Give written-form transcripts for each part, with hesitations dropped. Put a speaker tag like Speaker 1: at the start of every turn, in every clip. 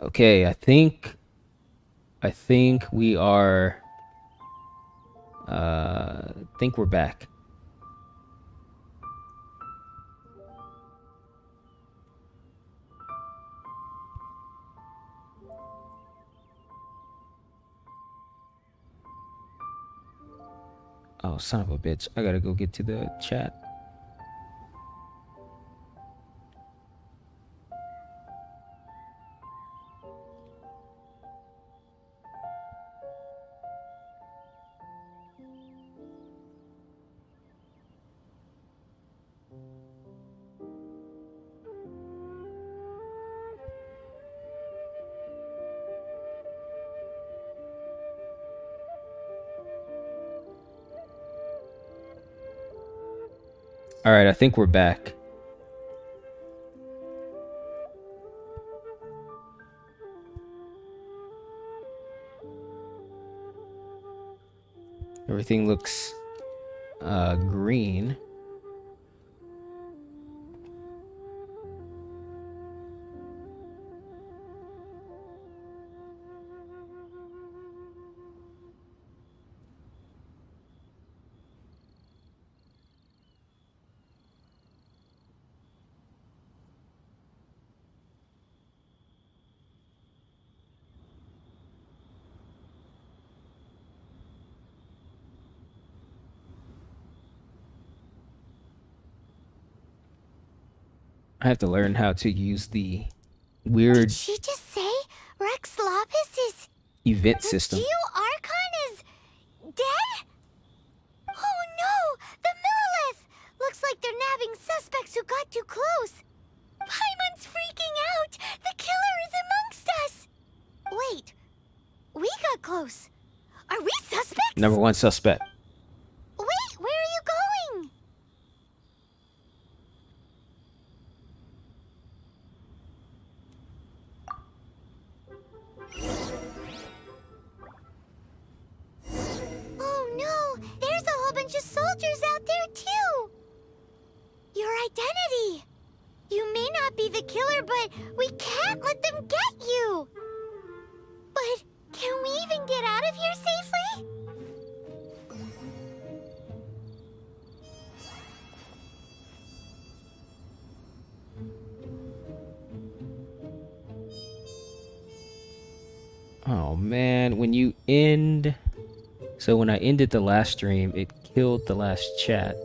Speaker 1: Okay, I think we are I think we're back. Oh, son of a bitch. I gotta go get to the chat. All right, I think we're back. Everything looks green. I have to learn how to use the
Speaker 2: Did
Speaker 1: weird
Speaker 2: she just say Rex Lapis is...
Speaker 1: event
Speaker 2: the
Speaker 1: system.
Speaker 2: Geo-Archon is... dead? Oh no! The Millilith! Looks like they're nabbing suspects who got too close. Paimon's freaking out! The killer is amongst us! Wait, we got close. Are we suspects?
Speaker 1: Number one suspect.
Speaker 2: Wait, where are you going? Oh no, there's a whole bunch of soldiers out there too! Your identity! You may not be the killer, but we can't let them get you! But can we even get out of here safely?
Speaker 1: Oh man, when you end. So when I ended the last stream, it killed the last chat.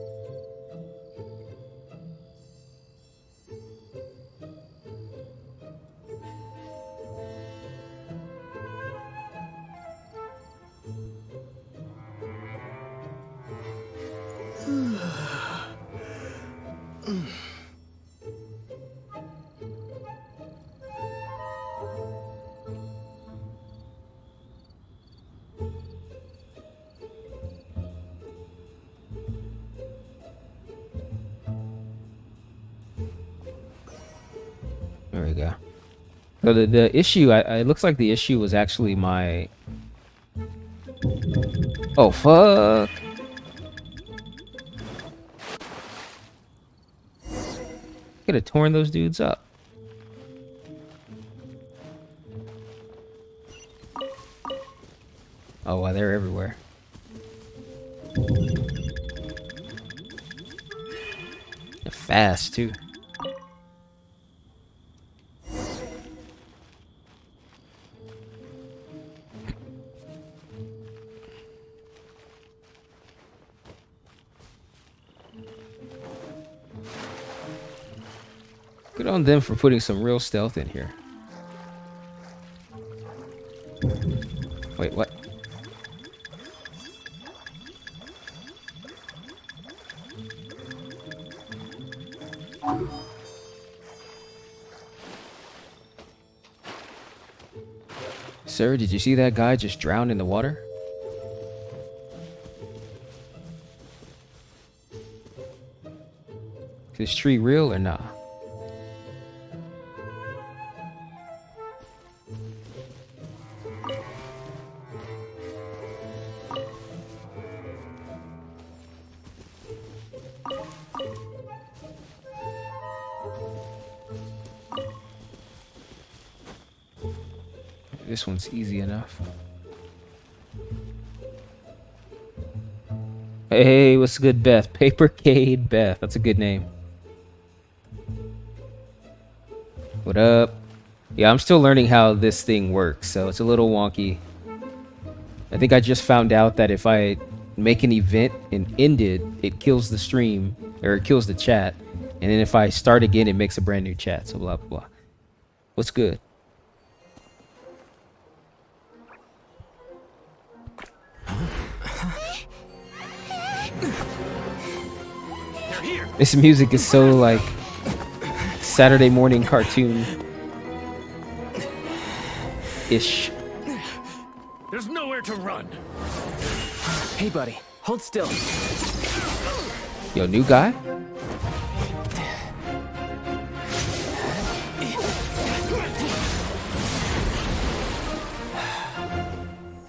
Speaker 1: There we go. So the issue, it looks like the issue was actually my. Oh fuck! Could have torn those dudes up. Oh wow, they're everywhere. They're fast too. Good on them for putting some real stealth in here. Wait, what? Sir, did you see that guy just drown in the water? Is this tree real or not? This one's easy enough. Hey, what's good, Beth? Papercade Beth. That's a good name. What up? Yeah, I'm still learning how this thing works, so it's a little wonky. I think I just found out that if I make an event and end it, it kills the stream, or it kills the chat. And then if I start again, it makes a brand new chat, so blah, blah, blah. What's good? This music is so, like, Saturday morning cartoon-ish.
Speaker 3: There's nowhere to run.
Speaker 4: Hey, buddy, hold still.
Speaker 1: Yo, new guy?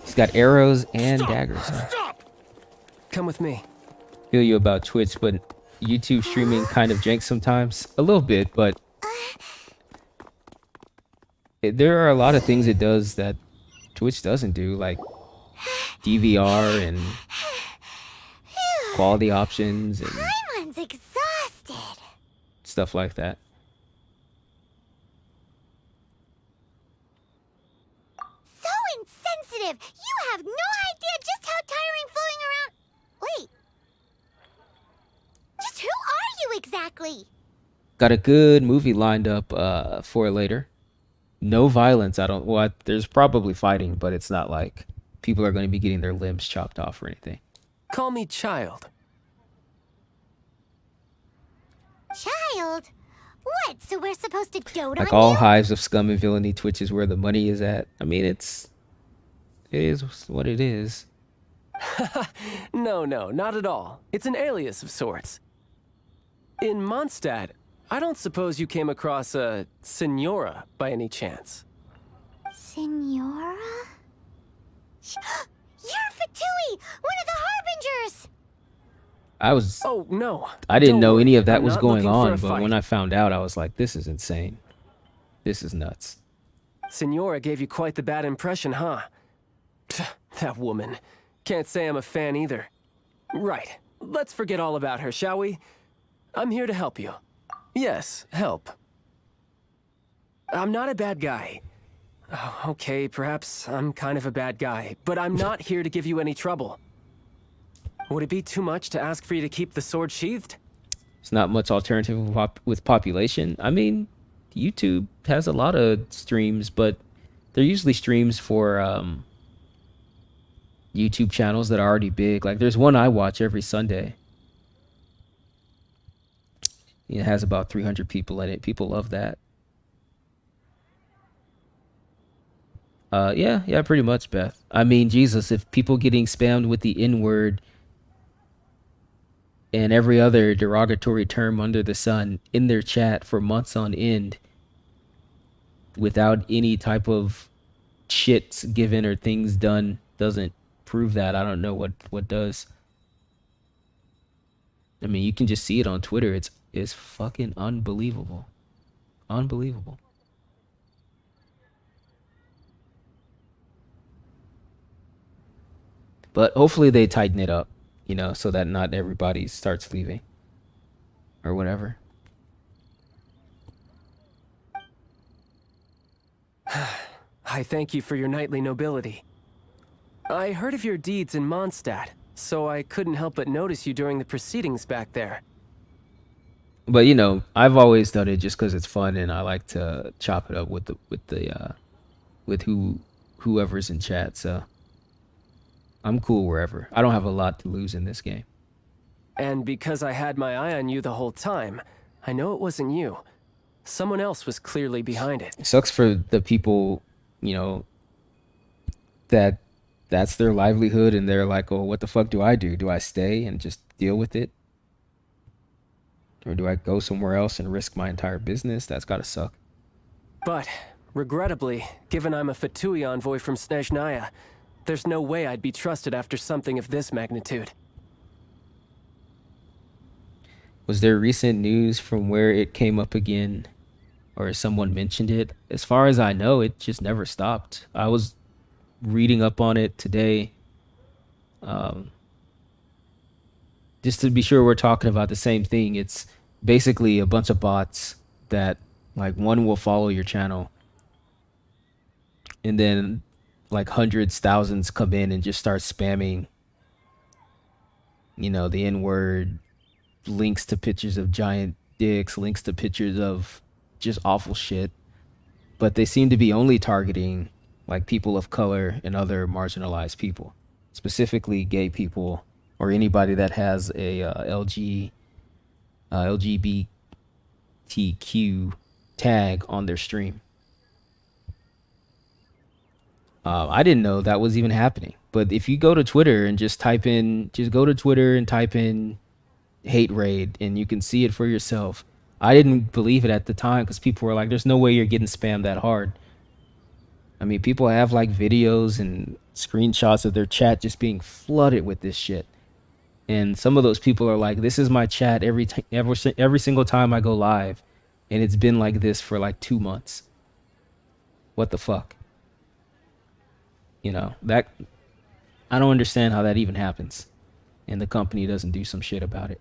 Speaker 1: He's got arrows and daggers. Huh?
Speaker 3: Stop!
Speaker 4: Come with me.
Speaker 1: Feel you about Twitch, but YouTube streaming kind of janks sometimes. A little bit, but there are a lot of things it does that Twitch doesn't do, like DVR and quality options and
Speaker 2: Paimon's exhausted.
Speaker 1: stuff like that.
Speaker 2: So insensitive. You have no idea just how tiring floating around. Wait. Just who are you exactly?
Speaker 1: Got a good movie lined up for later. No violence. There's probably fighting, but it's not like people are going to be getting their limbs chopped off or anything.
Speaker 4: Call me child.
Speaker 2: Child? What, so we're supposed to dote
Speaker 1: Like
Speaker 2: on
Speaker 1: all
Speaker 2: you?
Speaker 1: hives of scum and villainy, Twitch is where the money is at. I mean, it is what it is.
Speaker 4: No, not at all. It's an alias of sorts. In Mondstadt, I don't suppose you came across a Senora by any chance.
Speaker 2: Senora? You're Fatui, one of the Harbingers!
Speaker 4: Oh, no.
Speaker 1: I didn't
Speaker 4: Don't
Speaker 1: know
Speaker 4: worry,
Speaker 1: any of that
Speaker 4: I'm
Speaker 1: was
Speaker 4: not
Speaker 1: going
Speaker 4: looking for a
Speaker 1: on, but
Speaker 4: fight.
Speaker 1: when I found out, I was like, this is insane. This is nuts.
Speaker 4: Senora gave you quite the bad impression, huh? Pfft, that woman. Can't say I'm a fan either. Right. Let's forget all about her, shall we? I'm here to help you. Yes, help. I'm not a bad guy. Oh, okay, perhaps I'm kind of a bad guy, but I'm not here to give you any trouble. Would it be too much to ask for you to keep the sword sheathed?
Speaker 1: It's not much alternative with population. I mean, YouTube has a lot of streams, but they're usually streams for YouTube channels that are already big. Like there's one I watch every Sunday. It has about 300 people in it. People love that. Yeah, pretty much, Beth. I mean, Jesus, if people getting spammed with the N-word and every other derogatory term under the sun in their chat for months on end without any type of shits given or things done doesn't prove that, I don't know what does. I mean, you can just see it on Twitter. It's fucking unbelievable. Unbelievable. But hopefully they tighten it up, you know, so that not everybody starts leaving or whatever.
Speaker 4: I thank you for your knightly nobility. I heard of your deeds in Mondstadt, so I couldn't help but notice you during the proceedings back there.
Speaker 1: But you know, I've always done it just because it's fun, and I like to chop it up with whoever's in chat. So I'm cool wherever. I don't have a lot to lose in this game.
Speaker 4: And because I had my eye on you the whole time, I know it wasn't you. Someone else was clearly behind it.
Speaker 1: It sucks for the people, you know, that's their livelihood, and they're like, oh, what the fuck do I do? Do I stay and just deal with it? Or do I go somewhere else and risk my entire business? That's gotta suck.
Speaker 4: But, regrettably, given I'm a Fatui envoy from Snezhnaya, there's no way I'd be trusted after something of this magnitude.
Speaker 1: Was there recent news from where it came up again or someone mentioned it. As far as I know, it just never stopped. I was reading up on it today, um, just to be sure we're talking about the same thing. It's basically a bunch of bots that, like, one will follow your channel, and then like hundreds, thousands come in and just start spamming, the N word, links to pictures of giant dicks, links to pictures of just awful shit. But they seem to be only targeting like people of color and other marginalized people, specifically gay people or anybody that has a LGBTQ tag on their stream. I didn't know that was even happening. But if you go to Twitter and just go to Twitter and type in hate raid, and you can see it for yourself. I didn't believe it at the time because people were like, there's no way you're getting spammed that hard. I mean, people have like videos and screenshots of their chat just being flooded with this shit. And some of those people are like, this is my chat every single time I go live. And it's been like this for like 2 months. What the fuck? That I don't understand how that even happens. And the company doesn't do some shit about it.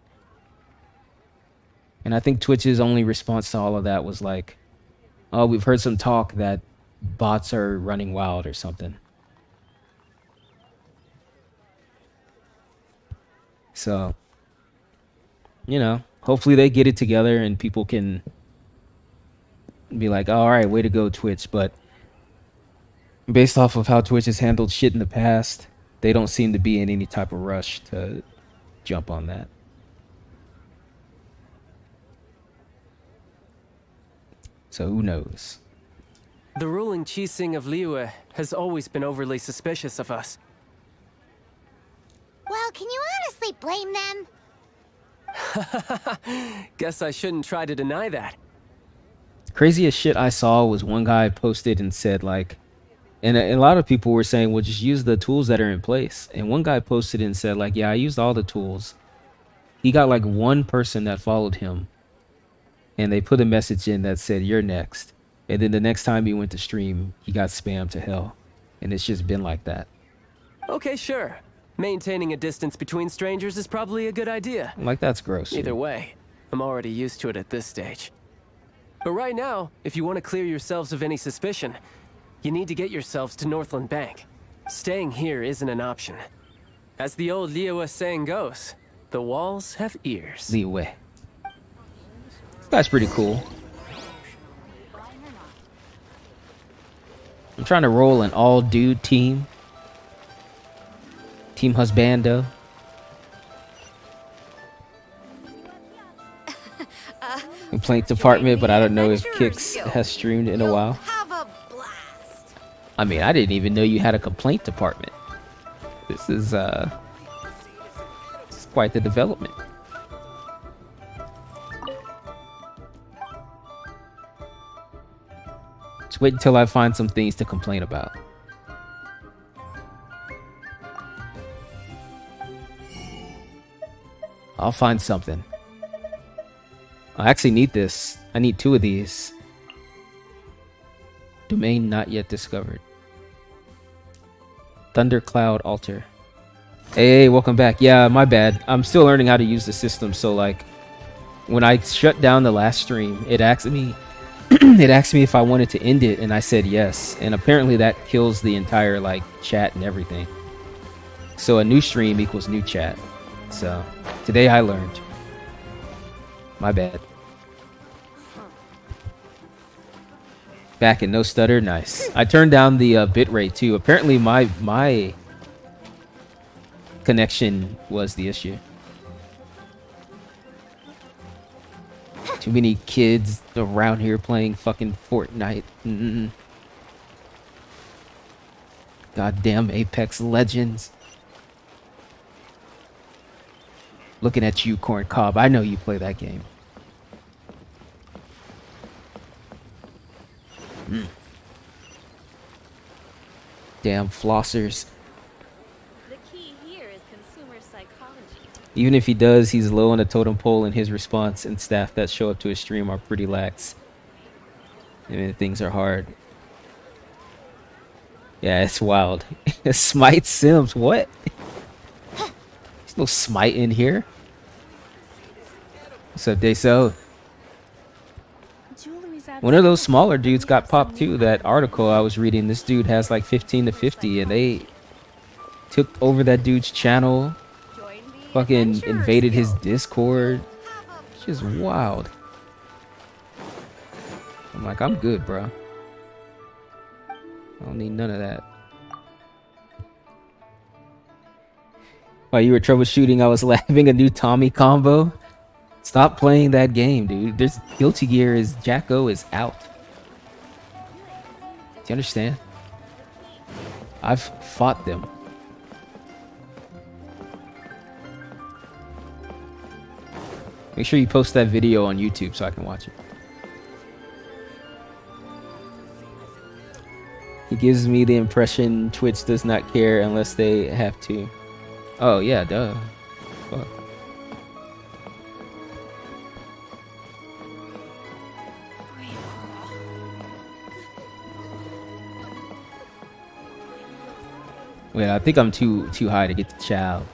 Speaker 1: And I think Twitch's only response to all of that was like, oh, we've heard some talk that bots are running wild or something. So, hopefully they get it together and people can be like, oh, all right, way to go, Twitch. But based off of how Twitch has handled shit in the past, they don't seem to be in any type of rush to jump on that. So who knows?
Speaker 4: The ruling Qixing of Liyue has always been overly suspicious of us.
Speaker 2: Well, can you honestly blame them?
Speaker 4: Guess I shouldn't try to deny that.
Speaker 1: Craziest shit I saw was one guy posted and said like, and a lot of people were saying, well, just use the tools that are in place. And one guy posted and said like, yeah, I used all the tools. He got like one person that followed him. And they put a message in that said, you're next. And then the next time he went to stream, he got spammed to hell. And it's just been like that.
Speaker 4: Okay, sure. Maintaining a distance between strangers is probably a good idea.
Speaker 1: Like, that's gross.
Speaker 4: Either way, I'm already used to it at this stage. But right now, if you want to clear yourselves of any suspicion, you need to get yourselves to Northland Bank. Staying here isn't an option. As the old Liyue saying goes, the walls have ears.
Speaker 1: Liyue. That's pretty cool. I'm trying to roll an all-dude team. Team Husbando. Complaint department, but I don't know if Kix has streamed in a while.
Speaker 2: Have a blast.
Speaker 1: I mean, I didn't even know you had a complaint department. This is quite the development. Just wait until I find some things to complain about. I'll find something. I actually need this. I need 2 of these. Domain not yet discovered. Thundercloud altar. Hey, welcome back. Yeah, my bad. I'm still learning how to use the system. So like, when I shut down the last stream, it asked me if I wanted to end it, and I said yes. And apparently that kills the entire like chat and everything. So a new stream equals new chat. So today I learned. My bad. Back in no stutter, nice. I turned down the bitrate too. Apparently my connection was the issue. Too many kids around here playing fucking Fortnite. Goddamn Apex Legends. Looking at you, Corn Cob. I know you play that game. Damn flossers.
Speaker 5: The key here is consumer psychology.
Speaker 1: Even if he does, he's low on the totem pole, and his response and staff that show up to his stream are pretty lax. I mean, things are hard. Yeah, it's wild. Smite Sims, what? There's no Smite in here. What's up, Deso?
Speaker 5: Jewelry's
Speaker 1: One of those
Speaker 5: absolutely
Speaker 1: smaller dudes got
Speaker 5: some
Speaker 1: popped
Speaker 5: new
Speaker 1: too. That article I was reading, this dude has like 15 to 50, and they took over that dude's channel,
Speaker 5: Join the
Speaker 1: fucking
Speaker 5: Adventurers
Speaker 1: invaded his
Speaker 5: Guild.
Speaker 1: Discord. It's just wild. I'm like, I'm good, bro. I don't need none of that. While you were troubleshooting, I was having a new Tommy combo. Stop playing that game, dude. There's Guilty Gear is Jacko is out. Do you understand? I've fought them. Make sure you post that video on YouTube so I can watch it. He gives me the impression Twitch does not care unless they have to. Oh yeah, duh. Fuck. Wait, I think I'm too high to get the child.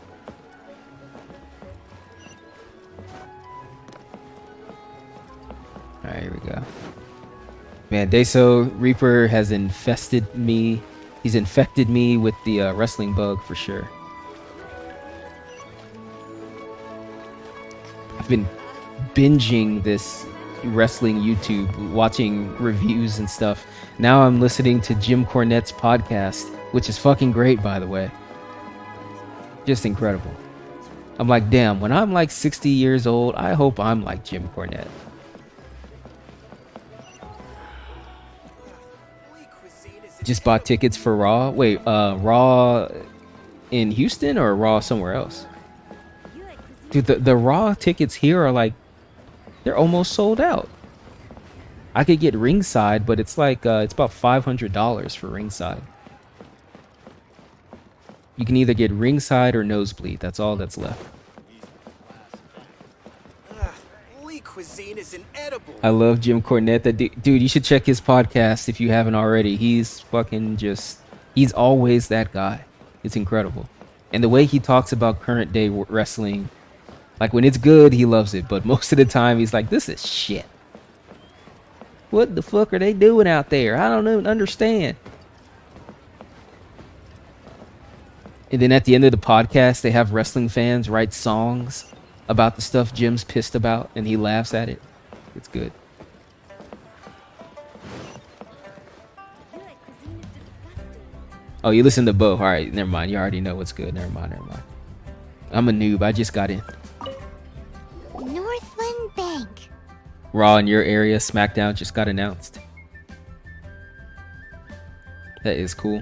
Speaker 1: Alright, here we go. Man, Deso Reaper has infested me. He's infected me with the wrestling bug for sure. I've been binging this wrestling YouTube, watching reviews and stuff. Now I'm listening to Jim Cornette's podcast, which is fucking great, by the way. Just incredible. I'm like, damn, when I'm like 60 years old, I hope I'm like Jim Cornette. Just bought tickets for Raw. Wait, Raw in Houston or Raw somewhere else? Dude, the Raw tickets here are like, they're almost sold out. I could get ringside, but it's like, it's about $500 for ringside. You can either get ringside or nosebleed. That's all that's left.
Speaker 6: Cuisine is inedible.
Speaker 1: I love Jim Cornette. That dude, you should check his podcast if you haven't already. He's fucking just, he's always that guy. It's incredible. And the way he talks about current day wrestling, like when it's good, he loves it. But most of the time, he's like, this is shit. What the fuck are they doing out there? I don't even understand. And then at the end of the podcast, they have wrestling fans write songs about the stuff Jim's pissed about, and he laughs at it. It's good. Oh, you listen to both. All right, never mind. You already know what's good. Never mind. I'm a noob. I just got in.
Speaker 2: Northland Bank.
Speaker 1: Raw in your area, SmackDown just got announced. That is cool.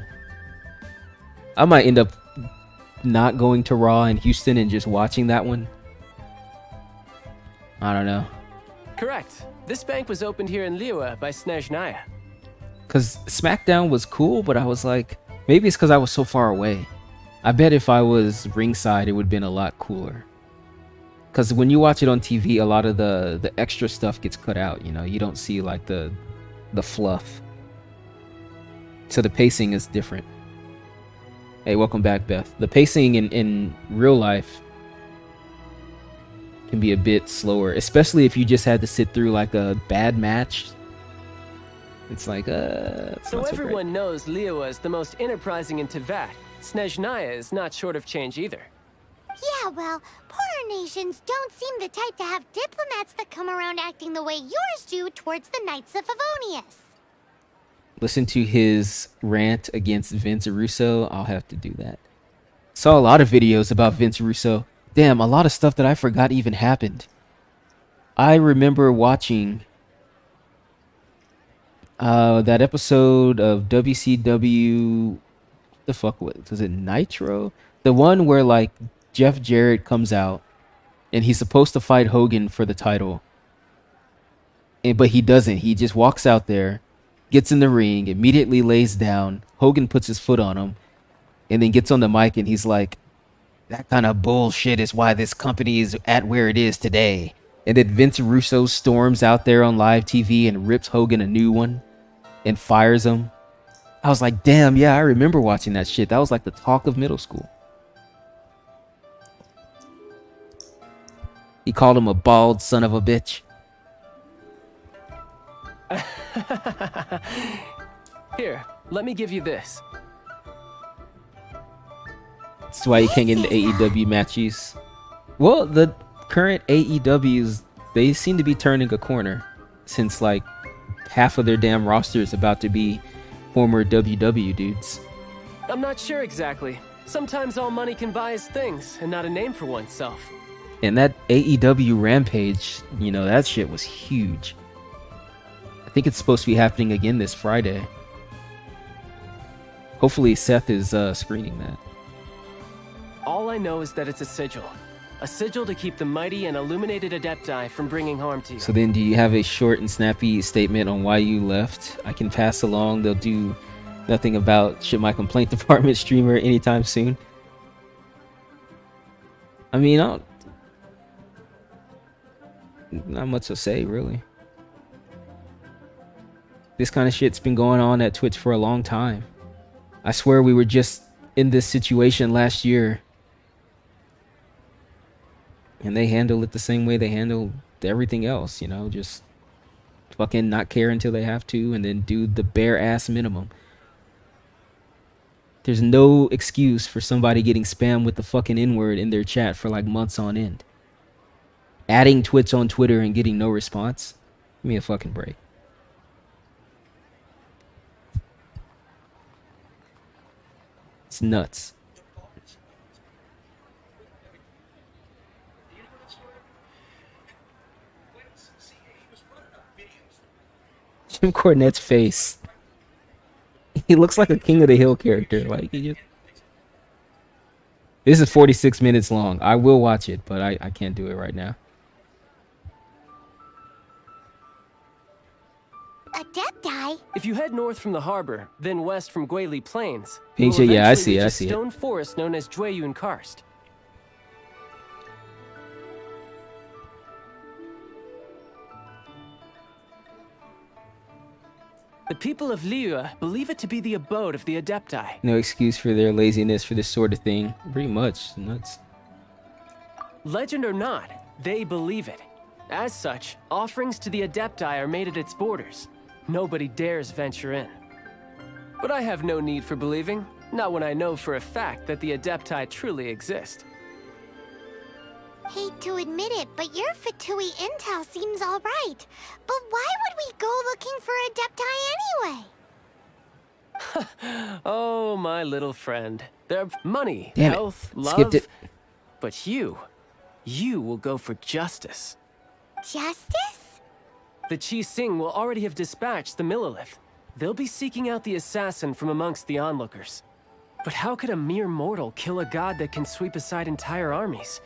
Speaker 1: I might end up not going to Raw in Houston and just watching that one. I don't know.
Speaker 4: Correct. This bank was opened here in Liwa by Snezhnaya.
Speaker 1: Because SmackDown was cool, but I was like, maybe it's because I was so far away. I bet if I was ringside, it would have been a lot cooler. Because when you watch it on TV, a lot of the extra stuff gets cut out, you know? You don't see like the fluff. So the pacing is different. Hey, welcome back, Beth. The pacing in real life can be a bit slower, especially if you just had to sit through like a bad match. It's like, it's
Speaker 4: So
Speaker 1: not so
Speaker 4: everyone
Speaker 1: great.
Speaker 4: knows Liwa is the most enterprising in Teyvat. Snezhnaya is not short of change either.
Speaker 2: Yeah, well, poorer nations don't seem the type to have diplomats that come around acting the way yours do towards the Knights of Favonius.
Speaker 1: Listen to his rant against Vince Russo. I'll have to do that. Saw a lot of videos about Vince Russo. Damn, a lot of stuff that I forgot even happened. I remember watching that episode of WCW. What the fuck was it? Nitro? The one where like Jeff Jarrett comes out and he's supposed to fight Hogan for the title. But he doesn't. He just walks out there, gets in the ring, immediately lays down. Hogan puts his foot on him and then gets on the mic and he's like, that kind of bullshit is why this company is at where it is today. And then Vince Russo storms out there on live TV and rips Hogan a new one and fires him. I was like, damn, yeah, I remember watching that shit. That was like the talk of middle school. He called him a bald son of a bitch.
Speaker 4: Here, let me give you this.
Speaker 1: That's why you can't get into AEW matches. Well, the current AEWs, they seem to be turning a corner since like half of their damn roster is about to be former WW dudes.
Speaker 4: I'm not sure exactly. Sometimes all money can buy is things and not a name for oneself.
Speaker 1: And that AEW Rampage, you know, that shit was huge. I think it's supposed to be happening again this Friday. Hopefully Seth is screening that.
Speaker 4: All I know is that it's a sigil. A sigil to keep the mighty and illuminated Adepti from bringing harm to you.
Speaker 1: So then do you have a short and snappy statement on why you left? I can pass along. They'll do nothing about shit my complaint department streamer anytime soon. I mean, not much to say, really. This kind of shit's been going on at Twitch for a long time. I swear we were just in this situation last year. And they handle it the same way they handle everything else, you know, just fucking not care until they have to and then do the bare ass minimum. There's no excuse for somebody getting spammed with the fucking N-word in their chat for like months on end. Adding twits on Twitter and getting no response? Give me a fucking break. It's nuts. Jim Cornette's face. He looks like a King of the Hill character. Like he just... This is 46 minutes long. I will watch it, but I can't do it right now.
Speaker 2: Adepti?
Speaker 4: If you head north from the harbor, then west from Guili Plains,
Speaker 1: Pinche,
Speaker 4: you will
Speaker 1: yeah, I
Speaker 4: eventually
Speaker 1: see it,
Speaker 4: reach
Speaker 1: I
Speaker 4: a
Speaker 1: see it.
Speaker 4: stone forest known as Jueyun Karst. The people of Liyue believe it to be the abode of the Adepti.
Speaker 1: No excuse for their laziness for this sort of thing. Pretty much. Nuts.
Speaker 4: Legend or not, they believe it. As such, offerings to the Adepti are made at its borders. Nobody dares venture in. But I have no need for believing, not when I know for a fact that the Adepti truly exist.
Speaker 2: Hate to admit it, but your Fatui intel seems alright. But why would we go looking for Adepti anyway?
Speaker 4: Oh, my little friend. They're money,
Speaker 1: Damn it.
Speaker 4: health, love.
Speaker 1: Skipped it.
Speaker 4: But you will go for justice.
Speaker 2: Justice?
Speaker 4: The Chi Sing will already have dispatched the Millilith. They'll be seeking out the assassin from amongst the onlookers. But how could a mere mortal kill a god that can sweep aside entire armies?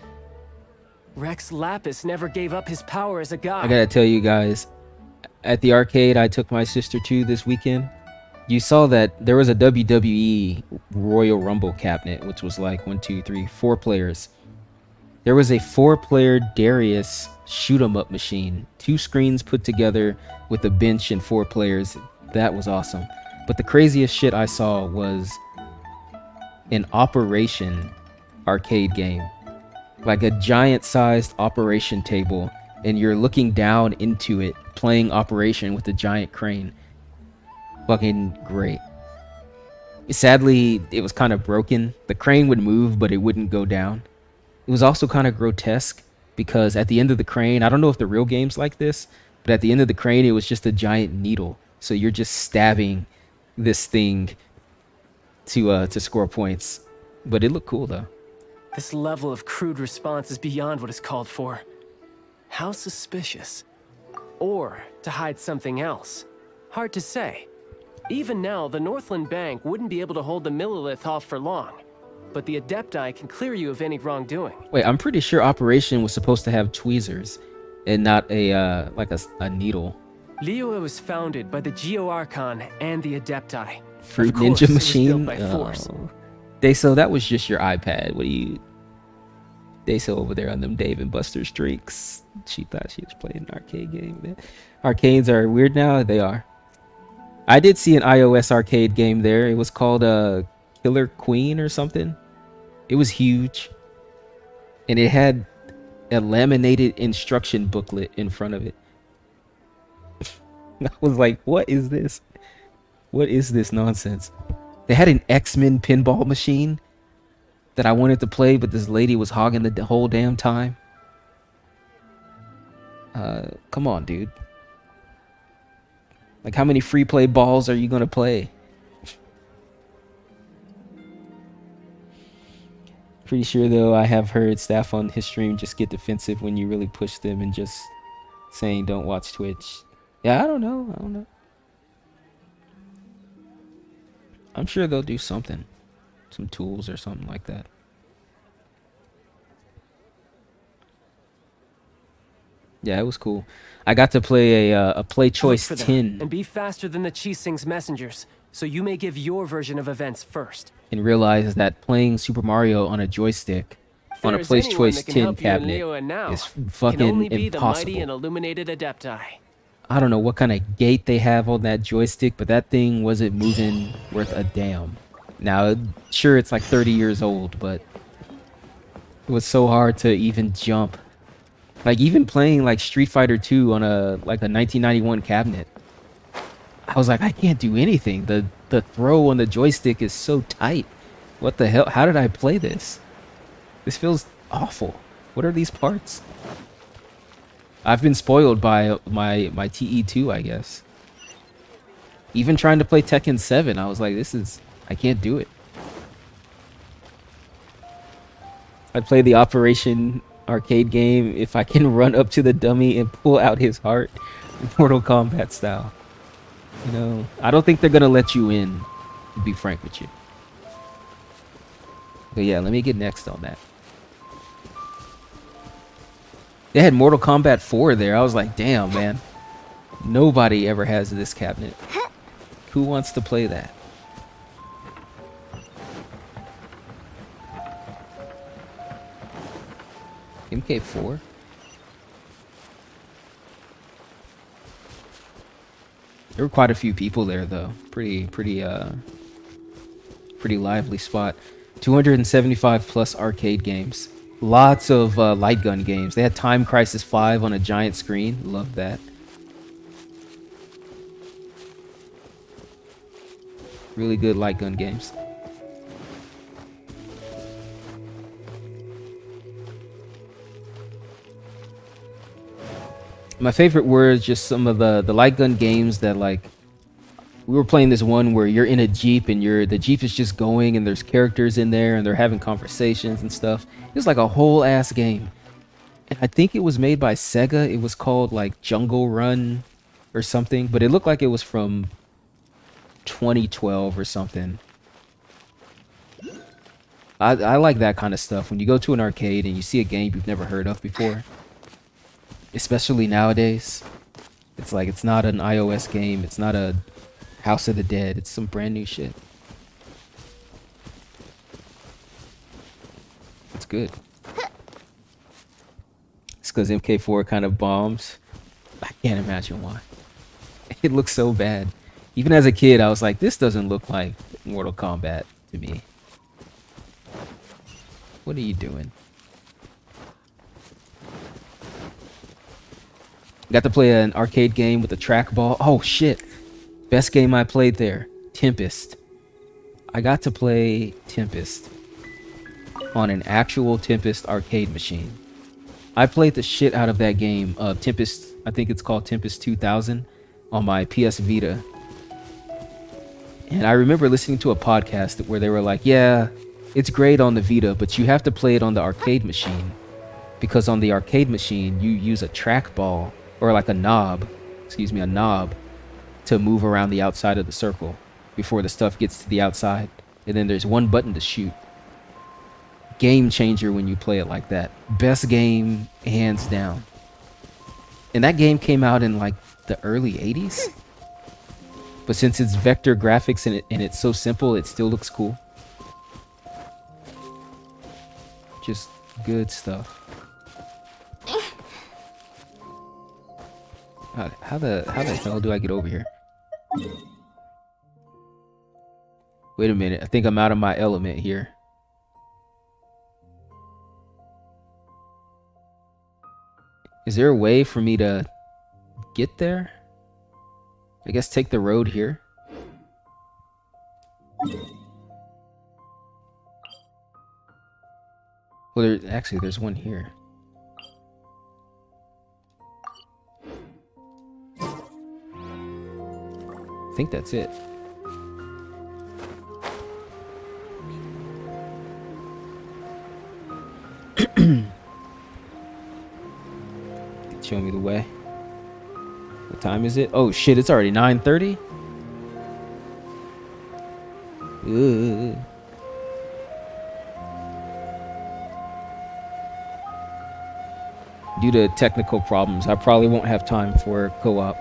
Speaker 4: Rex Lapis never gave up his power as a god.
Speaker 1: I gotta tell you guys, at the arcade I took my sister to this weekend, you saw that there was a WWE Royal Rumble cabinet, which was like 4 players. There was a 4-player Darius shoot-'em-up machine, 2 screens put together with a bench and 4 players. That was awesome. But the craziest shit I saw was an Operation arcade game. Like a giant-sized Operation table, and you're looking down into it, playing Operation with a giant crane. Fucking great. Sadly, it was kind of broken. The crane would move, but it wouldn't go down. It was also kind of grotesque, because at the end of the crane, I don't know if the real game's like this, but at the end of the crane, it was just a giant needle. So you're just stabbing this thing to score points. But it looked cool, though.
Speaker 4: This level of crude response is beyond what is called for. How suspicious. Or to hide something else. Hard to say. Even now, the Northland Bank wouldn't be able to hold the Millilith off for long. But the Adepti can clear you of any wrongdoing.
Speaker 1: Wait, I'm pretty sure Operation was supposed to have tweezers and not a needle.
Speaker 4: Liyue was founded by the Geo Archon and the Adepti.
Speaker 1: Fruit
Speaker 4: Of course,
Speaker 1: Ninja
Speaker 4: it was
Speaker 1: Machine?
Speaker 4: built by force.
Speaker 1: So that was just your iPad. What do you... They still over there on them Dave and Buster's drinks. She thought she was playing an arcade game. Man. Arcades are weird now. They are. I did see an iOS arcade game there. It was called Killer Queen or something. It was huge. And it had a laminated instruction booklet in front of it. I was like, what is this? What is this nonsense? They had an X-Men pinball machine that I wanted to play, but this lady was hogging the whole damn time. Come on, dude. Like, how many free play balls are you gonna play? Pretty sure, though, I have heard staff on his stream just get defensive when you really push them and just saying don't watch Twitch. Yeah, I don't know. I'm sure they'll do something. Some tools or something like that. Yeah, it was cool. I got to play a Play Choice
Speaker 4: Look for them,
Speaker 1: 10
Speaker 4: and be faster than the Chising's messengers, so you may give your version of events first.
Speaker 1: and realized that playing Super Mario on a joystick on a
Speaker 4: There's
Speaker 1: Play
Speaker 4: anyone
Speaker 1: Choice
Speaker 4: that can
Speaker 1: 10
Speaker 4: help you in
Speaker 1: cabinet
Speaker 4: Liyue now.
Speaker 1: is
Speaker 4: Can only
Speaker 1: fucking
Speaker 4: be the mighty and
Speaker 1: impossible.
Speaker 4: illuminated Adepti.
Speaker 1: I don't know what kind of gate they have on that joystick, but that thing wasn't moving worth a damn. Now, sure, it's like 30 years old, but it was so hard to even jump. Like, even playing like Street Fighter 2 on a 1991 cabinet, I was like, I can't do anything. The throw on the joystick is so tight. What the hell? How did I play this? This feels awful. What are these parts? I've been spoiled by my TE2, I guess. Even trying to play Tekken 7, I was like, I can't do it. I play the Operation arcade game if I can run up to the dummy and pull out his heart, Mortal Kombat style. You know, I don't think they're gonna let you in, to be frank with you. But yeah, let me get next on that. They had Mortal Kombat 4 there. I was like, damn, man. Nobody ever has this cabinet. Who wants to play that? MK4? There were quite a few people there, though. Pretty lively spot. 275 plus arcade games. Lots of light gun games. They had Time Crisis 5 on a giant screen. Love that. Really good light gun games. My favorite were just some of the light gun games that, like, we were playing this one where you're in a Jeep and the Jeep is just going and there's characters in there and they're having conversations and stuff. It was like a whole ass game. And I think it was made by Sega. It was called like Jungle Run or something, but it looked like it was from 2012 or something. I like that kind of stuff. When you go to an arcade and you see a game you've never heard of before, especially nowadays, it's like it's not an iOS game. It's not a House of the Dead. It's some brand new shit. It's good. It's because MK4 kind of bombs. I can't imagine why. It looks so bad. Even as a kid, I was like, this doesn't look like Mortal Kombat to me. What are you doing? Got to play an arcade game with a trackball. Oh, shit. Best game I played there. Tempest. I got to play Tempest on an actual Tempest arcade machine. I played the shit out of that game. Tempest, I think it's called Tempest 2000 on my PS Vita. And I remember listening to a podcast where they were like, yeah, it's great on the Vita, but you have to play it on the arcade machine. Because on the arcade machine, you use a trackball, or like a knob, a knob, to move around the outside of the circle before the stuff gets to the outside. And then there's one button to shoot. Game changer when you play it like that. Best game, hands down. And that game came out in like the early 80s. But since it's vector graphics and it's so simple, it still looks cool. Just Good stuff. How the hell do I get over here? Wait a minute. I think I'm out of my element here. Is there a way for me to get there? I guess take the road here. Well, there's one here. I think that's it. Show me the way. What time is it? Oh shit, it's already 9:30. Due to technical problems, I probably won't have time for co-op.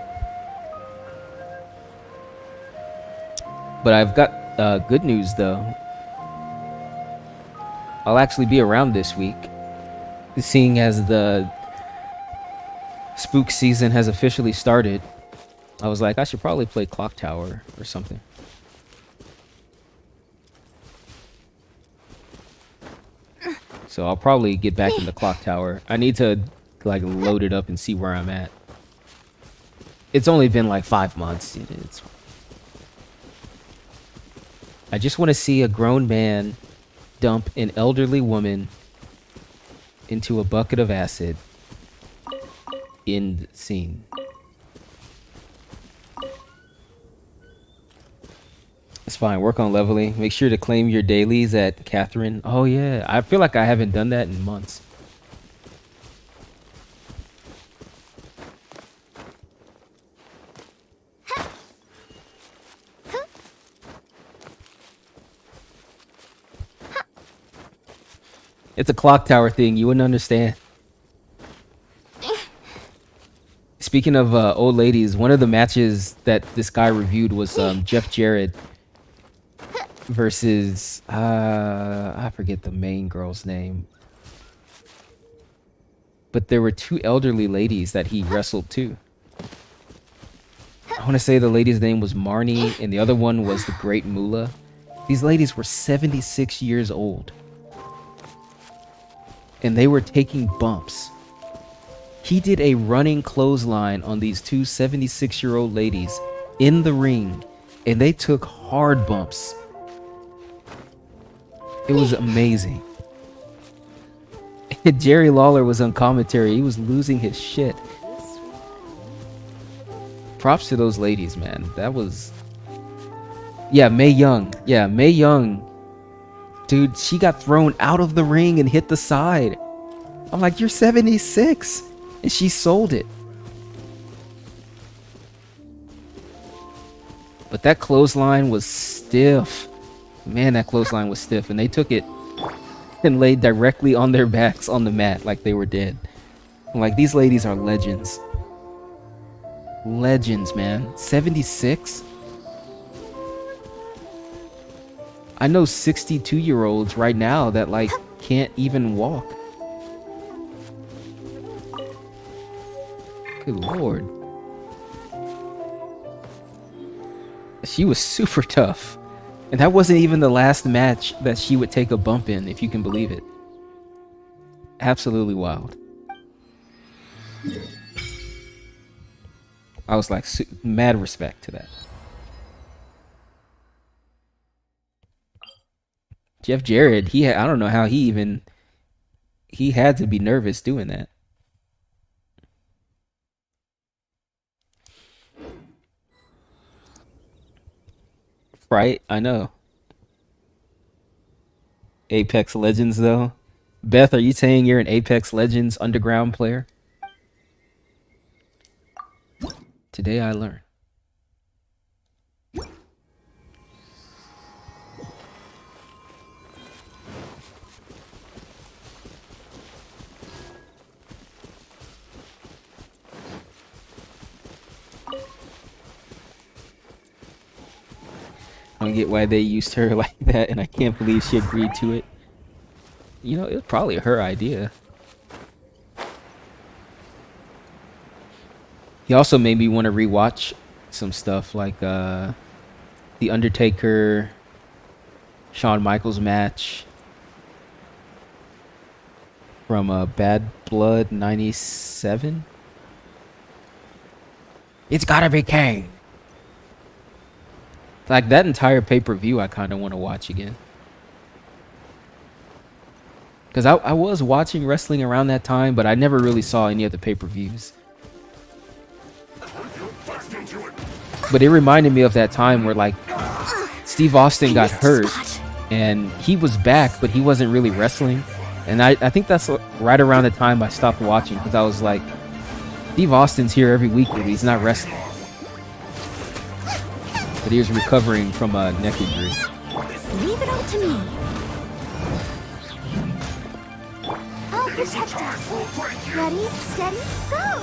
Speaker 1: But I've got good news though. I'll actually be around this week, seeing as the spook season has officially started. I was like, I should probably play Clock Tower or something. So I'll probably get back in the Clock Tower. I need to like load it up and see where I'm at. It's only been like 5 months. I just want to see a grown man dump an elderly woman into a bucket of acid. End scene. It's fine. Work on leveling. Make sure to claim your dailies at Catherine. Oh yeah, I feel like I haven't done that in months. It's a clock tower thing. You wouldn't understand. Speaking of old ladies, one of the matches that this guy reviewed was Jeff Jarrett versus I forget the main girl's name, but there were two elderly ladies that he wrestled too. I want to say the lady's name was Marnie and the other one was the Great Moolah. These ladies were 76 years old and they were taking bumps. He did a running clothesline on these two 76-year-old ladies in the ring, and they took hard bumps. It was amazing. Jerry Lawler was on commentary. He was losing his shit. Props to those ladies, man. That was... Yeah, Mae Young. Yeah, Mae Young. Dude, she got thrown out of the ring and hit the side. I'm like, you're 76. And she sold it. But that clothesline was stiff. Man, that clothesline was stiff. And they took it and laid directly on their backs on the mat like they were dead. I'm like, these ladies are legends. Legends, man. 76? I know 62-year-olds right now that, like, can't even walk. Good lord. She was super tough. And that wasn't even the last match that she would take a bump in, if you can believe it. Absolutely wild. I was like, mad respect to that. Jeff Jarrett, I don't know how he had to be nervous doing that. Right, I know. Apex Legends, though. Beth, are you saying you're an Apex Legends underground player? Today I learned. I don't get why they used her like that, and I can't believe she agreed to it. You know, it was probably her idea. He also made me want to rewatch some stuff like The Undertaker, Shawn Michaels match from Bad Blood '97. It's gotta be Kane. Like that entire pay-per-view, I kind of want to watch again. Because I was watching wrestling around that time, but I never really saw any of the pay-per-views. But it reminded me of that time where like Steve Austin got hurt and he was back, but he wasn't really wrestling. And I think that's right around the time I stopped watching, because I was like, Steve Austin's here every week, but he's not wrestling. But he was recovering from a neck injury.
Speaker 2: Leave it up to me. I'll protect us. Ready, steady, go!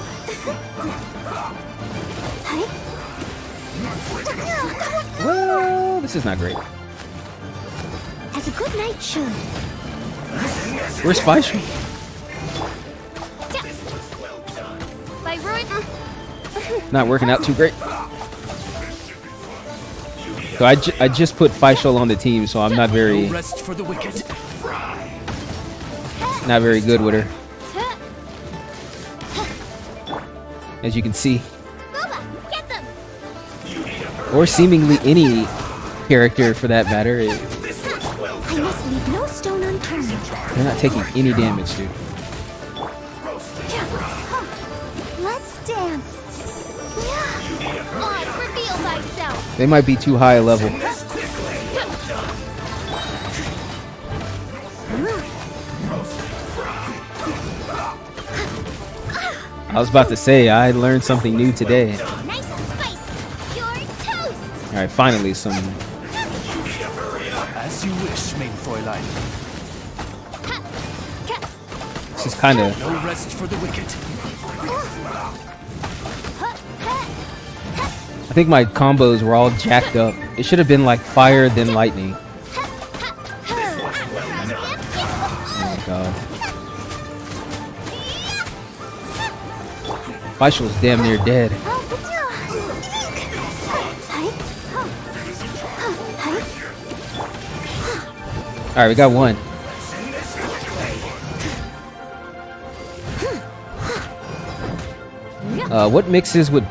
Speaker 1: Well, this is not great.
Speaker 2: As a good night should.
Speaker 1: Where's Faisal?
Speaker 2: By Roy.
Speaker 1: Not working out too great. So I just put Faisal on the team, so I'm not very
Speaker 4: Rest for the wicked.
Speaker 1: not very good with her, as you can see,
Speaker 2: Booba, get them.
Speaker 1: or seemingly any character for that matter.
Speaker 2: I must leave no stone unturned.
Speaker 1: They're not taking any damage, dude.
Speaker 2: Let's dance. Oh, reveal thyself.
Speaker 1: They might be too high a level. I was about to say, I learned something new today.
Speaker 2: Nice and spicy. You're toast.
Speaker 1: All right, finally some.
Speaker 4: As you wish, main Fräulein.
Speaker 1: This is kind of.
Speaker 4: No rest for the wicked.
Speaker 1: I think my combos were all jacked up. It should have been like fire then lightning. Oh my god. Faisal's damn near dead. Alright, we got one. What mixes with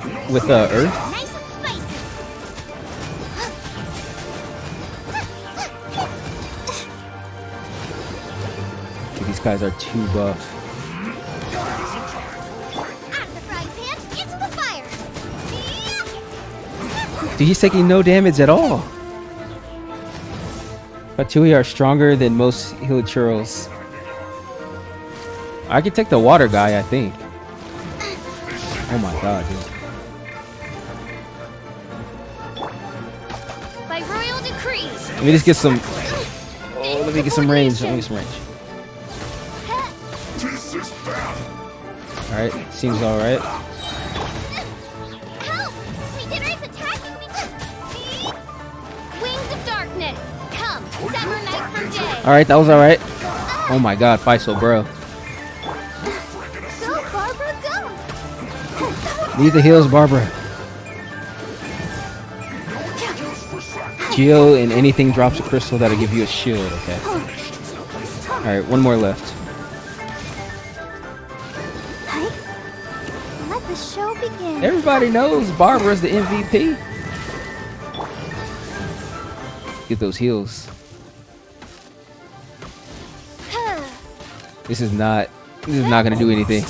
Speaker 1: Earth?
Speaker 2: Nice and spicy.
Speaker 1: These guys are too buff.
Speaker 2: Out of the frying pan, into the fire.
Speaker 1: Dude, he's taking no damage at all. Fatui are stronger than most Hilichurls. I could take the water guy, I think. Oh my god, dude.
Speaker 2: By royal decree.
Speaker 1: Let me just get some. Oh, let me get some range. Let me get some range. Alright, seems alright.
Speaker 2: Help! Legionnaires attacking me! Wings of darkness, come, sever night from day.
Speaker 1: Alright, that was alright. Oh my god, Faisal, bro.
Speaker 2: Go, Barbara, go!
Speaker 1: Leave the heals, Barbara. Geo and anything drops a crystal that'll give you a shield, okay. Alright, one more left.
Speaker 2: Let the show begin.
Speaker 1: Everybody knows Barbara's the MVP. Get those heals. This is not gonna do anything.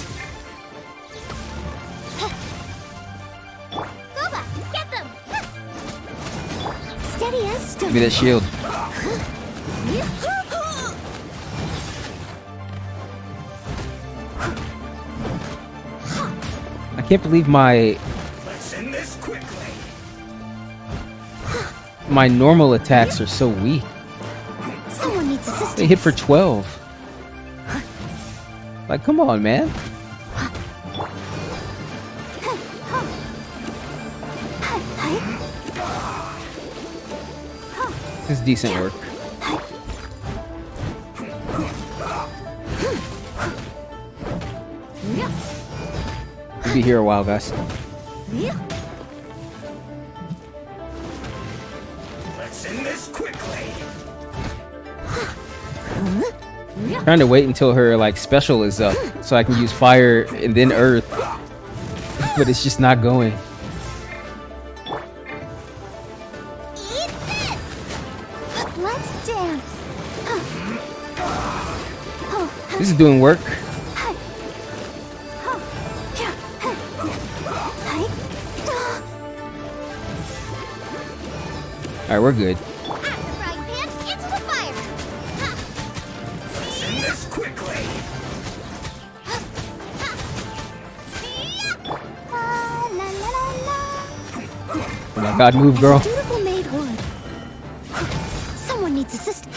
Speaker 2: Booba, get them! Steady as stone.
Speaker 1: Give me that shield. I can't believe my normal attacks are so weak.
Speaker 2: Someone needs assistance.
Speaker 1: They hit for 12. Like, come on, man. This is decent work. We'll be here a while, guys.
Speaker 3: Let's end this quickly.
Speaker 1: Trying to wait until her like special is up so I can use fire and then earth, but it's just not going.
Speaker 2: Eat this! Let's dance.
Speaker 1: This is doing work. All right, we're good.
Speaker 2: At the frying pan, into the fire.
Speaker 3: Let's end this quickly.
Speaker 1: Oh my God, move, girl.
Speaker 2: Dutiful maid would. Someone needs assistance.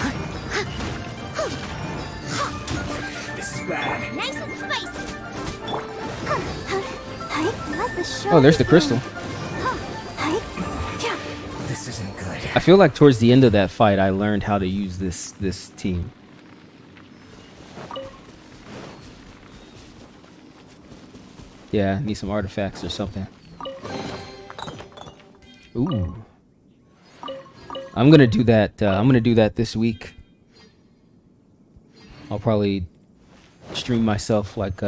Speaker 3: This is bad.
Speaker 2: Nice and spicy. Let the show
Speaker 1: Oh, there's the
Speaker 2: begin.
Speaker 1: crystal.
Speaker 3: This isn't good.
Speaker 1: I feel like towards the end of that fight, I learned how to use this team. Yeah, need some artifacts or something. Ooh. I'm gonna do that. I'm gonna do that this week. I'll probably stream myself like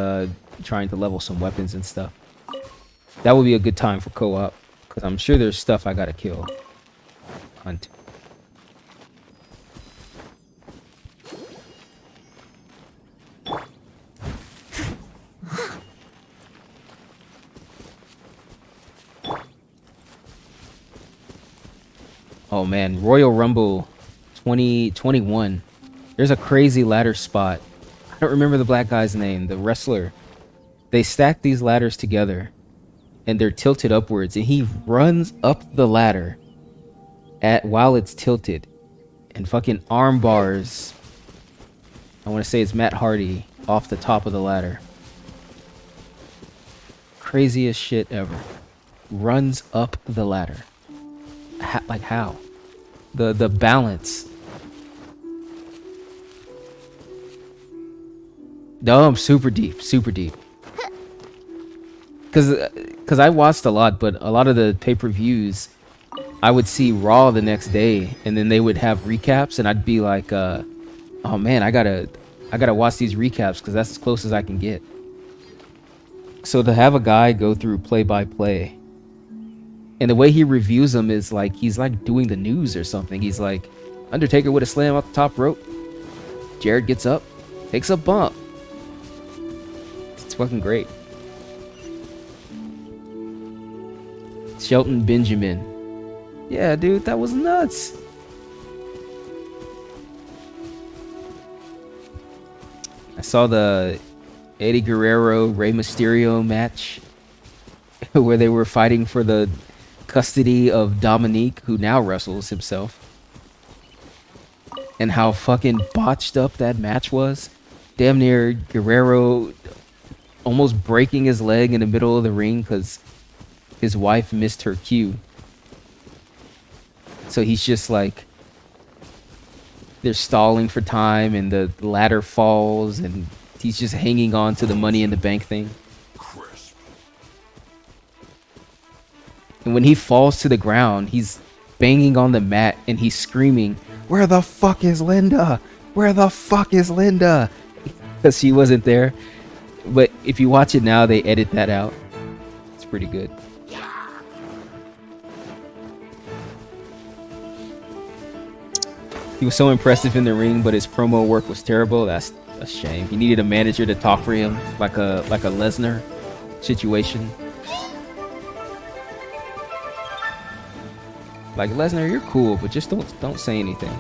Speaker 1: trying to level some weapons and stuff. That would be a good time for co-op because I'm sure there's stuff I gotta kill. Hunt. Oh man, Royal Rumble 2021. There's a crazy ladder spot. I don't remember the black guy's name, the wrestler. They stack these ladders together and they're tilted upwards and he runs up the ladder while it's tilted and fucking arm bars. I want to say it's Matt Hardy off the top of the ladder. Craziest shit ever. Runs up the ladder. Like how? The balance. No, I'm super deep, super deep. Cause I watched a lot, but a lot of the pay-per-views, I would see Raw the next day, and then they would have recaps, and I'd be like, "Oh man, I gotta watch these recaps because that's as close as I can get." So to have a guy go through play-by-play, and the way he reviews them is like he's like doing the news or something. He's like, Undertaker with a slam off the top rope. Jared gets up, takes a bump. It's fucking great. Shelton Benjamin. Yeah, dude, that was nuts. I saw the Eddie Guerrero Rey Mysterio match where they were fighting for the custody of Dominique, who now wrestles himself. And how fucking botched up that match was. Damn near Guerrero almost breaking his leg in the middle of the ring because his wife missed her cue. So he's just like, they're stalling for time and the ladder falls and he's just hanging on to the Money in the Bank thing. And when he falls to the ground, he's banging on the mat and he's screaming, "Where the fuck is Linda? Where the fuck is Linda?" Because she wasn't there. But if you watch it now, they edit that out. It's pretty good. He was so impressive in the ring, but his promo work was terrible. That's a shame. He needed a manager to talk for him, like a Lesnar situation. Like, Lesnar, you're cool, but just don't say anything.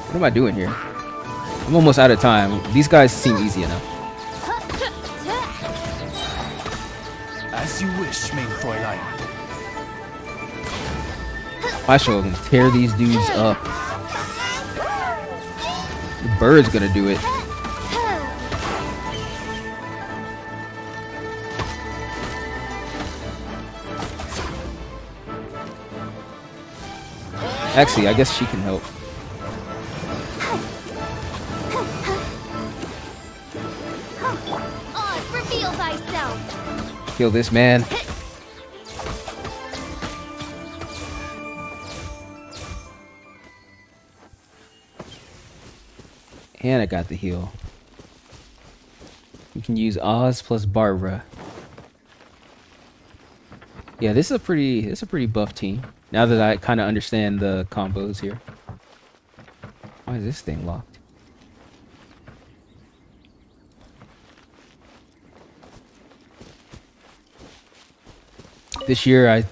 Speaker 1: What am I doing here? I'm almost out of time. These guys seem easy enough.
Speaker 3: As you wish, main Fräulein.
Speaker 1: I shall tear these dudes up. The bird's gonna do it. Actually, I guess she can help.
Speaker 2: thyself.
Speaker 1: Kill this man. And I got the heal. You can use Oz plus Barbara. Yeah, this is a pretty buff team. Now that I kind of understand the combos here. Why is this thing locked? This year I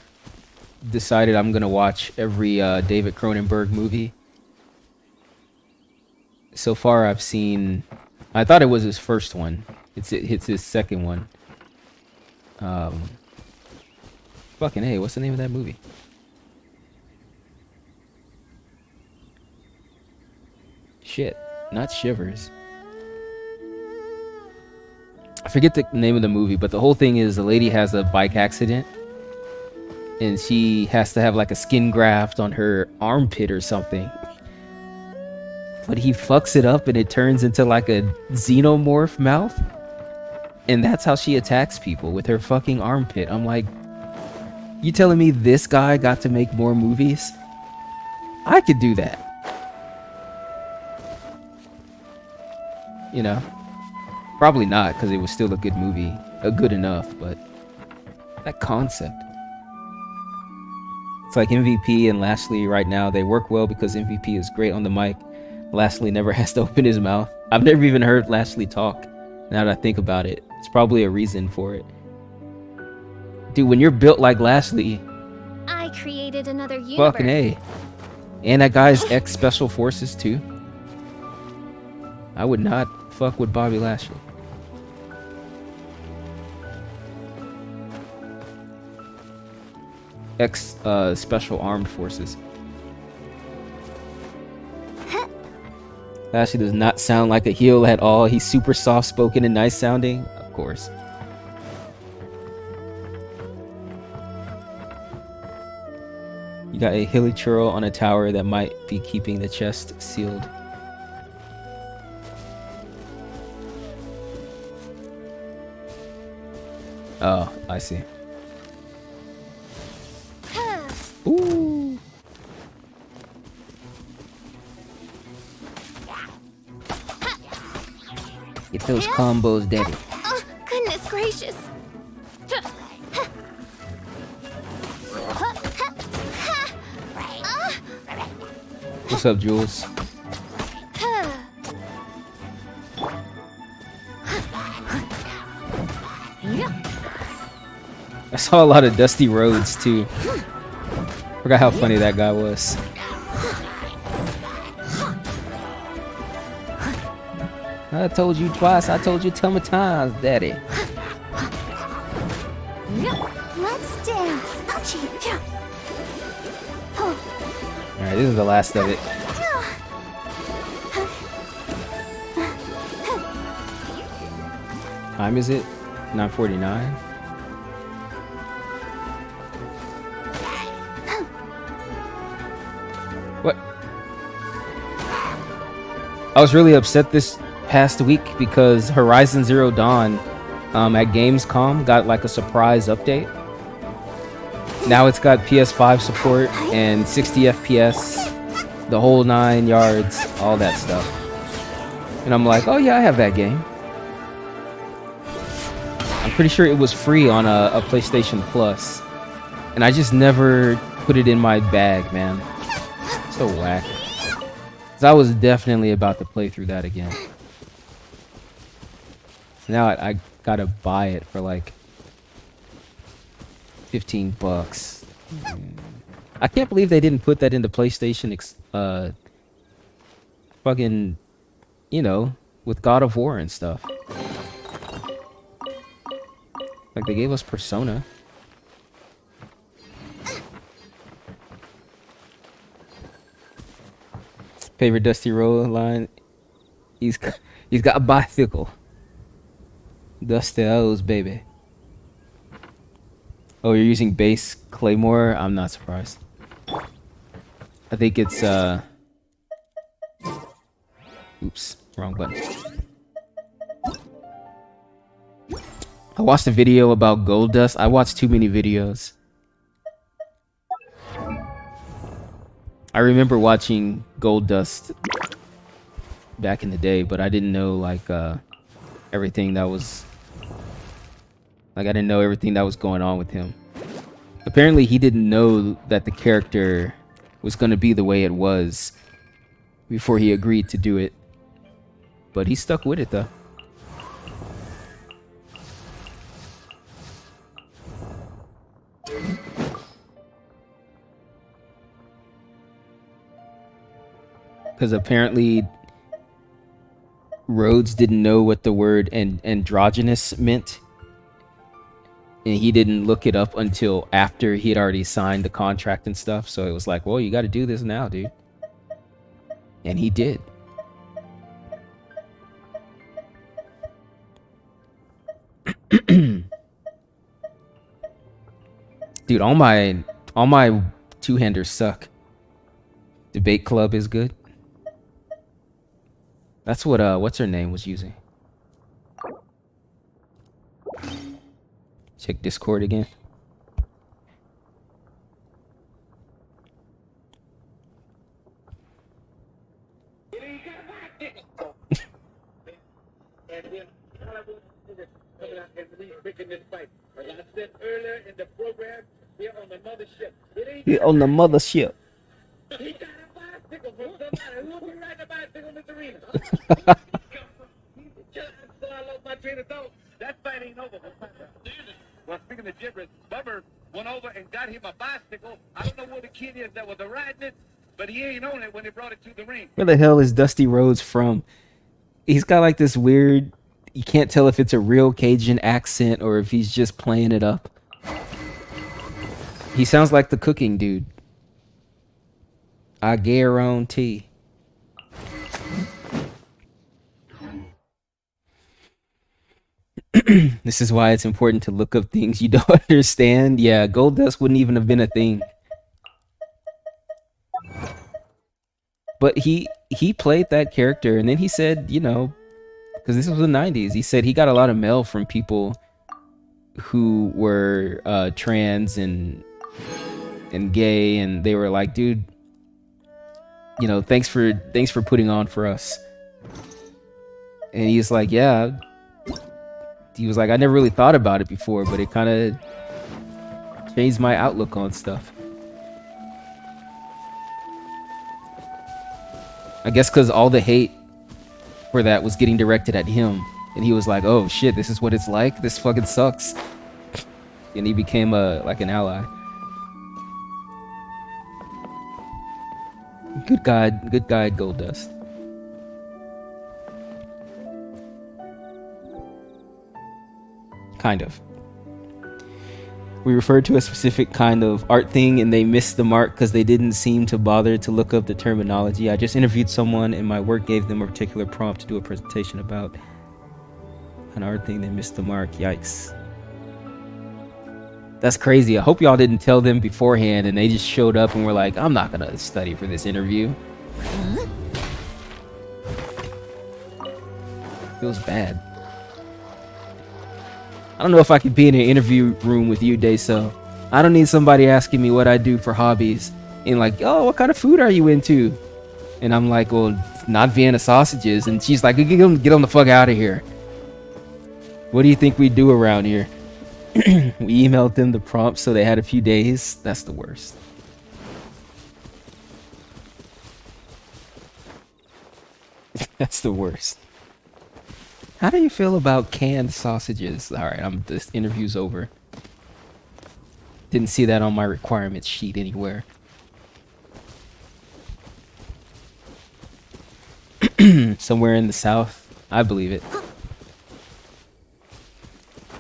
Speaker 1: decided I'm gonna watch every David Cronenberg movie. So far I've seen, I thought it was his first one. It's his second one. Fucking hey, what's the name of that movie? Shit, not Shivers. I forget the name of the movie, but the whole thing is the lady has a bike accident and she has to have like a skin graft on her armpit or something. But he fucks it up and it turns into like a xenomorph mouth. And that's how she attacks people, with her fucking armpit. I'm like, you telling me this guy got to make more movies? I could do that. You know? Probably not, because it was still a good movie. Good enough, but that concept. It's like MVP and Lastly right now, they work well because MVP is great on the mic. Lastly never has to open his mouth. I've never even heard Lastly talk. Now that I think about it, it's probably a reason for it. Dude, when you're built like Lastly,
Speaker 2: I created another universe.
Speaker 1: fucking A. And that guy's ex Special Forces too. I would not fuck with Bobby Lashley. Ex Special Armed Forces. Lashley does not sound like a heel at all. He's super soft spoken and nice sounding, of course. You got a hilly churl on a tower that might be keeping the chest sealed. Oh, I see. Ooh. Get those combos, daddy.
Speaker 2: Oh, goodness gracious.
Speaker 1: What's up, Jules? I saw a lot of Dusty Rhodes too. Forgot how funny that guy was. I told you twice, I told you 10 times, daddy.
Speaker 2: Let's dance.
Speaker 1: Alright, this is the last of it. Time is it? 9:49? What? I was really upset this past week because Horizon Zero Dawn at Gamescom got like a surprise update. Now it's got PS5 support and 60 FPS, the whole 9 yards, all that stuff. And I'm like, oh yeah, I have that game. I'm pretty sure it was free on a PlayStation Plus. And I just never put it in my bag, man. So whack. 'Cause I was definitely about to play through that again. Now I gotta buy it for like $15. I can't believe they didn't put that into PlayStation fucking, you know, with God of War and stuff. Like they gave us Persona. Favorite Dusty Roll line? He's got a bicycle. Dusty O's, baby. Oh, you're using base Claymore? I'm not surprised. I think it's oops, wrong button. I watched a video about Gold Dust. I watched too many videos. I remember watching Gold Dust back in the day, but I didn't know like everything that was like I didn't know everything that was going on with him. Apparently he didn't know that the character was going to be the way it was before he agreed to do it. But he stuck with it though. Because apparently Rhodes didn't know what the word androgynous meant. And he didn't look it up until after he had already signed the contract and stuff. So it was like, well, you got to do this now, dude. And he did. Dude, all my two-handers suck. Debate Club is good. That's what what's her name was using. Check Discord again. We're on the mothership.
Speaker 7: That fight ain't over. Well, speaking of gibberish, Bubber went over and got him a bicycle. I don't know where the kid is that was riding it, but he ain't on it when they brought it to the ring.
Speaker 1: Where the hell is Dusty Rhodes from? He's got like this weird, you can't tell if it's a real Cajun accent or if he's just playing it up. He sounds like the cooking dude. I guarantee. This is why it's important to look up things you don't understand. Yeah, Gold Dust wouldn't even have been a thing. But he played that character, and then he said, you know, because this was the 90s, he said he got a lot of mail from people who were trans and gay, and they were like, dude, you know, thanks for putting on for us. And he's like, yeah. He was like, I never really thought about it before, but it kind of changed my outlook on stuff. I guess because all the hate for that was getting directed at him. And he was like, oh shit, this is what it's like? This fucking sucks. And he became like an ally. Good guy, Gold Dust. Kind of. We referred to a specific kind of art thing and they missed the mark because they didn't seem to bother to look up the terminology. I just interviewed someone and my work gave them a particular prompt to do a presentation about an art thing. They missed the mark. Yikes. That's crazy. I hope y'all didn't tell them beforehand and they just showed up and were like, I'm not gonna study for this interview. Feels bad. I don't know if I could be in an interview room with you, Dayso. I don't need somebody asking me what I do for hobbies and like, oh, what kind of food are you into? And I'm like, well, not Vienna sausages. And she's like, get on the fuck out of here. What do you think we do around here? We emailed them the prompt so they had a few days. That's the worst. That's the worst. How do you feel about canned sausages? All right, this interview's over. Didn't see that on my requirements sheet anywhere. Somewhere in the South. I believe it.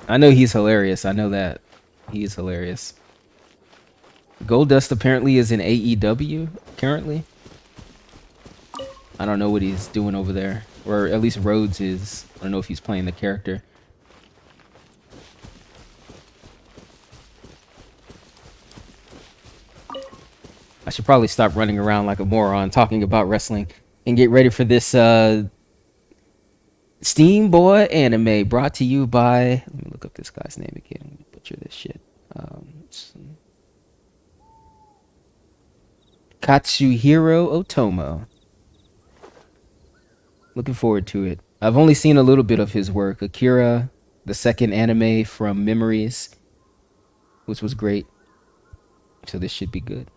Speaker 1: I know he's hilarious. I know that. He is hilarious. Gold Dust apparently is in AEW currently. I don't know what he's doing over there. Or at least Rhodes is. I don't know if he's playing the character. I should probably stop running around like a moron talking about wrestling and get ready for this Steamboy anime brought to you by. Let me look up this guy's name again. Let me butcher this shit. Katsuhiro Otomo. Looking forward to it. I've only seen a little bit of his work. Akira, the second anime from Memories, which was great. So this should be good.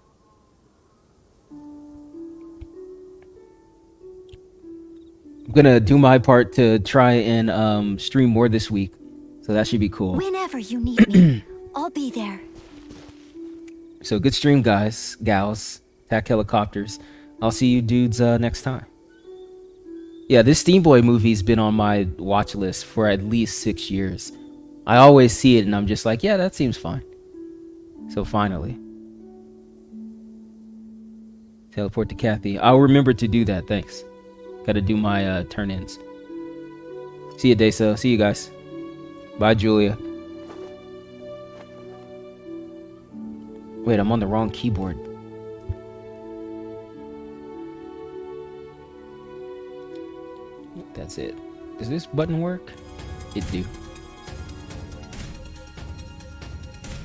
Speaker 1: I'm gonna do my part to try and stream more this week. So that should be cool.
Speaker 2: Whenever you need me, I'll be there.
Speaker 1: So good stream, guys, gals, attack helicopters. I'll see you dudes next time. Yeah, this Steamboy movie's been on my watch list for at least 6 years. I always see it and I'm just like, yeah, that seems fine. So finally. Teleport to Kathy. I'll remember to do that, thanks. Gotta do my turn-ins. See you, Deso. See you guys. Bye, Julia. Wait, I'm on the wrong keyboard. That's it. Does this button work? It do.